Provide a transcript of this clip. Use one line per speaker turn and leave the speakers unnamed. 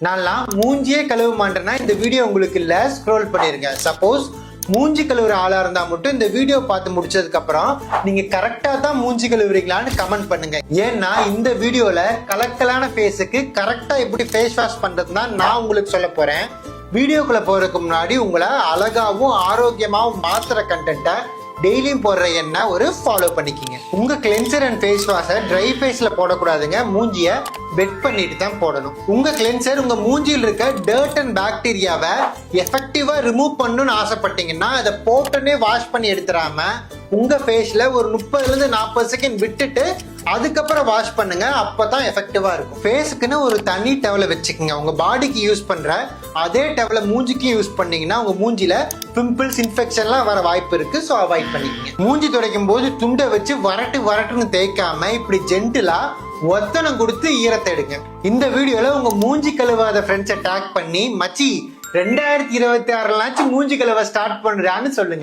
நான்லாம் மூஞ்சியே கழுவ மாட்டேன்னா இந்த வீடியோ உங்களுக்கு இல்ல, ஸ்க்ரோல் பண்ணிருங்க. சப்போஸ் மூஞ்சி கழுவுற ஆளா இருந்தா மட்டும் இந்த வீடியோ பார்த்து முடிச்சதுக்கு அப்புறம் நீங்க கரெக்டா தான் மூஞ்சி கழுவுறீங்களான்னு கமெண்ட் பண்ணுங்க. ஏன்னா இந்த வீடியோல கலக்கலான ஃபேஸுக்கு கரெக்டா எப்படி ஃபேஸ் வாஷ் பண்றதுன்னா நான் உங்களுக்கு சொல்ல போறேன். வீடியோக்குள்ள போறதுக்கு முன்னாடி உங்களை அழகாவும் ஆரோக்கியமாவும் மாத்துற கண்டென்ட்டை டெய்லியும் போடுற எண்ணெய் ஒரு ஃபாலோ பண்ணிக்கிங்க. உங்க கிளென்சர் அண்ட் ஃபேஸ் வாஷை ட்ரை ஃபேஸ்ல போடக்கூடாதுங்க, மூஞ்சிய வெட் பண்ணிட்டு தான் போடணும். உங்க கிளென்சர் உங்க மூஞ்சியில் இருக்க டர்ட் அண்ட் பாக்டீரியாவை எஃபெக்டிவா ரிமூவ் பண்ணணும்னு ஆசைப்பட்டீங்கன்னா அதை போட்டோன்னே வாஷ் பண்ணி எடுத்துடாம உங்க ஃபேஸ்ல ஒரு 30-40 செகண்ட் விட்டுட்டு அதுக்கப்புறம் வாஷ் பண்ணுங்க. அப்பதான் எஃபெக்டிவா இருக்கும். ஃபேஸுக்குன்னு ஒரு தனி டவலை வச்சுக்கோங்க. உங்க பாடிக்கு யூஸ் பண்ற அதே டவலை மூஞ்சிக்கு யூஸ் பண்ணீங்கன்னா உங்க மூஞ்சில பிம்பிள்ஸ், இன்ஃபெக்ஷன்லாம் வர வாய்ப்பு இருக்கு. ஸோ அவாய்ட் பண்ணிக்கங்க. மூஞ்சி துடைக்கும் போது துண்டை வச்சு வரட்டுன்னு தேய்க்காம இப்படி ஜென்டிலா ஒத்தனம் கொடுத்து ஈரத்தை எடுங்க. இந்த வீடியோல உங்க மூஞ்சி கழுவாத ஃப்ரெண்ட்ஸை டேக் பண்ணி மச்சி 2026 மூஞ்சி கழுவ ஸ்டார்ட் பண்றான்னு சொல்லுங்க.